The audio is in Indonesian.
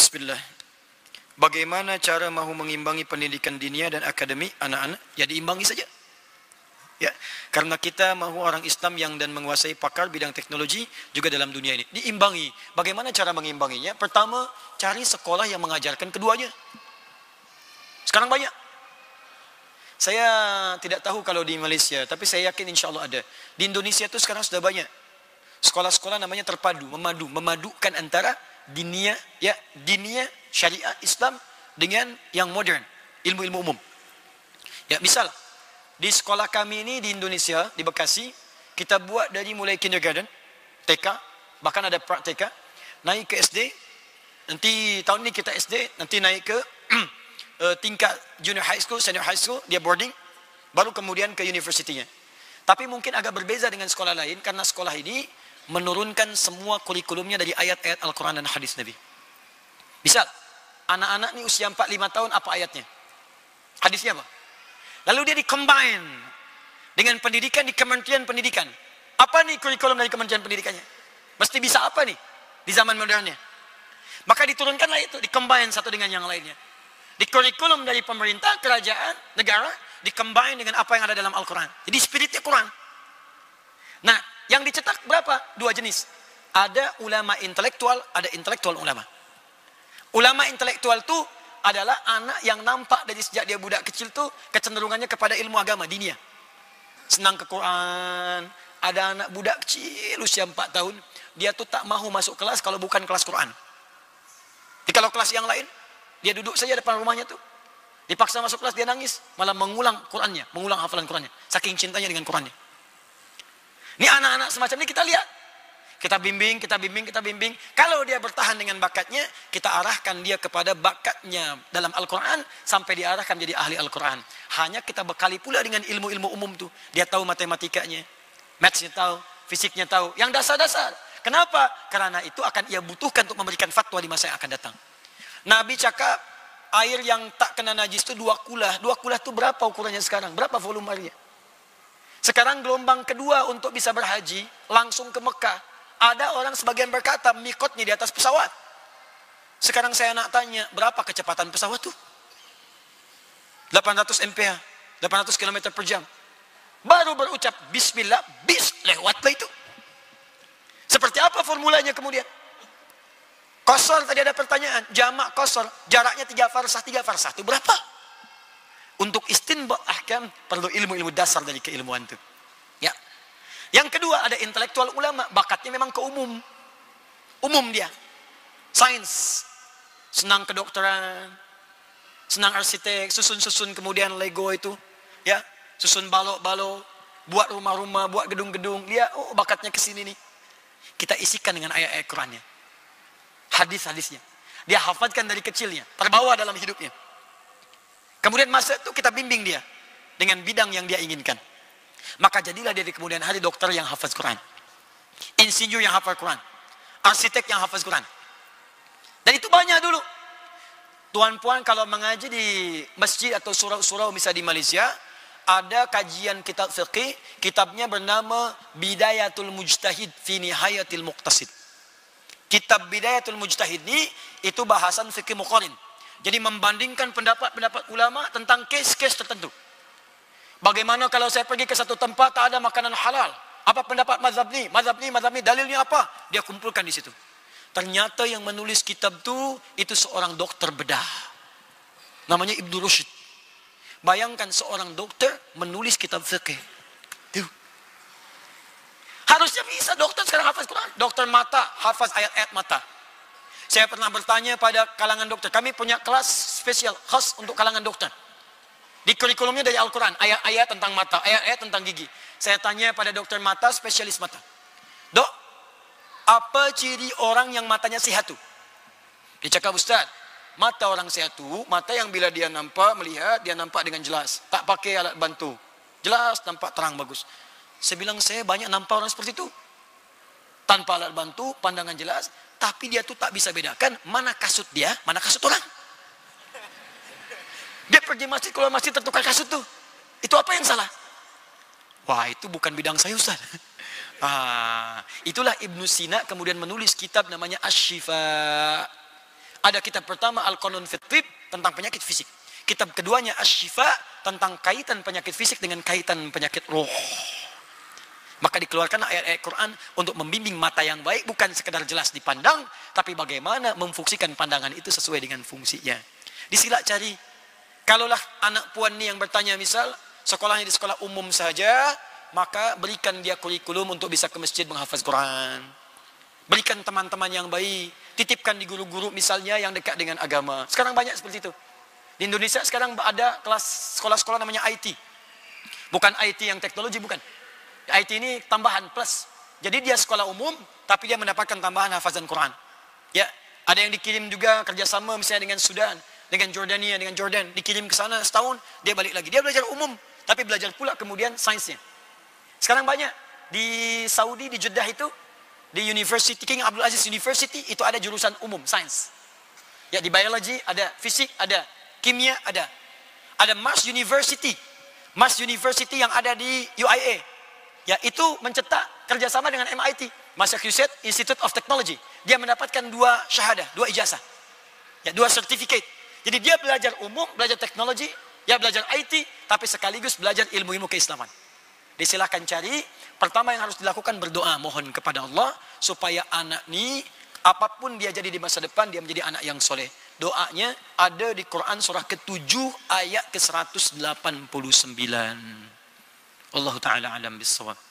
Bismillah. Bagaimana cara mahu mengimbangi pendidikan dinia dan akademik anak-anak? Ya diimbangi saja. Ya, karena kita mahu orang Islam yang dan menguasai pakar bidang teknologi juga dalam dunia ini. Diimbangi. Bagaimana cara mengimbanginya? Pertama, cari sekolah yang mengajarkan keduanya. Sekarang banyak. Saya tidak tahu kalau di Malaysia, tapi saya yakin insya Allah ada. Di Indonesia itu sekarang sudah banyak. Sekolah-sekolah namanya terpadu, memadukan antara dinia, syariah, Islam dengan yang modern, ilmu-ilmu umum. Ya, misal di sekolah kami ini di Indonesia, di Bekasi, kita buat dari mulai kindergarten, TK, bahkan ada pra-TK, naik ke SD, nanti tahun ini kita SD, nanti naik ke tingkat junior high school, senior high school, dia boarding, baru kemudian ke universitinya. Tapi mungkin agak berbeza dengan sekolah lain, karena sekolah ini menurunkan semua kurikulumnya dari ayat-ayat Al-Quran dan hadis Nabi. Misal, anak-anak ini usia 4-5 tahun, apa ayatnya? Hadisnya apa? Lalu dia di-combine dengan pendidikan di Kementerian Pendidikan. Apa nih kurikulum dari Kementerian Pendidikannya? Mesti bisa apa nih di zaman modernnya? Maka diturunkanlah itu, di-combine satu dengan yang lainnya. Di kurikulum dari pemerintah, kerajaan, negara, di-combine dengan apa yang ada dalam Al-Quran. Jadi spiritnya Quran. Nah, yang dicetak berapa? 2 jenis. Ada ulama intelektual, ada intelektual ulama. Ulama intelektual itu adalah anak yang nampak dari sejak dia budak kecil tuh kecenderungannya kepada ilmu agama, dinia. Senang ke Quran. Ada anak budak kecil usia 4 tahun, dia tuh tak mahu masuk kelas kalau bukan kelas Quran. Jadi kalau kelas yang lain, dia duduk saja depan rumahnya tuh. Dipaksa masuk kelas dia nangis, malah mengulang Qurannya, mengulang hafalan Qurannya. Saking cintanya dengan Qurannya. Ini anak-anak semacam ini kita lihat. Kita bimbing. Kalau dia bertahan dengan bakatnya, kita arahkan dia kepada bakatnya dalam Al-Quran, sampai diarahkan jadi ahli Al-Quran. Hanya kita bekali pula dengan ilmu-ilmu umum tuh. Dia tahu matematikanya, mathsnya tahu, fisiknya tahu. Yang dasar-dasar. Kenapa? Karena itu akan ia butuhkan untuk memberikan fatwa di masa yang akan datang. Nabi cakap, air yang tak kena najis itu 2 kulah. 2 kulah itu berapa ukurannya sekarang? Berapa volume airnya? Sekarang gelombang kedua untuk bisa berhaji, langsung ke Mekah. Ada orang sebagian berkata, mikotnya di atas pesawat. Sekarang saya nak tanya, berapa kecepatan pesawat tuh? 800 mph, 800 km per jam. Baru berucap bismillah, lewatlah itu. Seperti apa formulanya kemudian? Qasar tadi ada pertanyaan, jamak qasar, jaraknya 3 farsah itu berapa? Untuk istinbat ahkam perlu ilmu-ilmu dasar dari keilmuan itu. Ya. Yang kedua ada intelektual ulama, bakatnya memang ke umum. Umum dia. Sains, senang kedokteran, senang arsitek, susun-susun kemudian Lego itu, ya, susun balok-balok, buat rumah-rumah, buat gedung-gedung. Dia bakatnya ke sini nih. Kita isikan dengan ayat-ayat Qur'annya. Hadis-hadisnya. Dia hafalkan dari kecilnya, terbawa dalam hidupnya. Kemudian masa itu kita bimbing dia dengan bidang yang dia inginkan. Maka jadilah dia di kemudian hari dokter yang hafaz Quran, insinyur yang hafaz Quran, arsitek yang hafaz Quran. Dan itu banyak dulu. Tuan-puan kalau mengaji di masjid atau surau-surau misalnya di Malaysia, ada kajian kitab fiqih, kitabnya bernama Bidayatul Mujtahid fi Nihayatil Muqtasid. Kitab Bidayatul Mujtahid ini itu bahasan fiqih muqarin. Jadi membandingkan pendapat-pendapat ulama tentang kes-kes tertentu. Bagaimana kalau saya pergi ke satu tempat tak ada makanan halal? Apa pendapat mazhab ni, dalilnya apa? Dia kumpulkan di situ. Ternyata yang menulis kitab itu seorang dokter bedah. Namanya Ibnu Rushd. Bayangkan seorang dokter menulis kitab fikih. Harusnya bisa dokter sekarang hafaz Quran. Dokter mata, hafaz ayat-ayat mata. Saya pernah bertanya pada kalangan dokter. Kami punya kelas spesial khas untuk kalangan dokter. Di kurikulumnya dari Al-Quran. Ayat-ayat tentang mata. Ayat-ayat tentang gigi. Saya tanya pada dokter mata, spesialis mata. Dok, apa ciri orang yang matanya sehat tuh? Dia cakap, Ustaz, mata orang sehat tuh, mata yang bila dia nampak, melihat, dia nampak dengan jelas. Tak pakai alat bantu. Jelas, nampak terang, bagus. Saya bilang, saya banyak nampak orang seperti itu. Tanpa alat bantu, pandangan jelas. Tapi dia tuh tak bisa bedakan mana kasut dia, mana kasut orang. Dia pergi masjid, keluar masjid tertukar kasut tuh. Itu apa yang salah? Wah, itu bukan bidang saya, Ustaz. Itulah Ibnu Sina kemudian menulis kitab namanya Asy-Syifa. Ada kitab pertama Al-Qanun fit Tib tentang penyakit fisik. Kitab keduanya Asy-Syifa tentang kaitan penyakit fisik dengan kaitan penyakit roh. Maka dikeluarkan ayat-ayat Quran untuk membimbing mata yang baik, bukan sekedar jelas dipandang, tapi bagaimana memfungsikan pandangan itu sesuai dengan fungsinya. Disilak cari. Kalaulah anak puan ni yang bertanya, misal sekolahnya di sekolah umum saja, maka berikan dia kurikulum untuk bisa ke masjid menghafaz Quran. Berikan teman-teman yang baik, titipkan di guru-guru misalnya yang dekat dengan agama. Sekarang banyak seperti itu. Di Indonesia sekarang ada kelas sekolah-sekolah namanya IT. Bukan IT yang teknologi, bukan. IT ini tambahan plus. Jadi dia sekolah umum, tapi dia mendapatkan tambahan hafazan Quran. Ya, ada yang dikirim juga kerjasama misalnya dengan Sudan, dengan Jordania, dengan Jordan, dikirim ke sana setahun, dia balik lagi. Dia belajar umum, tapi belajar pula kemudian sainsnya. Sekarang banyak di Saudi, di Jeddah itu, di University King Abdul Aziz University itu ada jurusan umum, sains. Ya, di biology ada, fisik ada, kimia ada. Ada Mars University. Mars University yang ada di UIA. Ya, itu mencetak kerjasama dengan MIT, Massachusetts Institute of Technology. Dia mendapatkan 2 syahadah, 2 ijazah. Ya, 2 sertifikat. Jadi dia belajar umum, belajar teknologi, ya belajar IT, tapi sekaligus belajar ilmu-ilmu keislaman. Disilahkan cari. Pertama yang harus dilakukan berdoa, mohon kepada Allah supaya anak ni apapun dia jadi di masa depan, dia menjadi anak yang soleh. Doanya ada di Quran surah ke-7 ayat ke-189. Allah Ta'ala alam bisawab.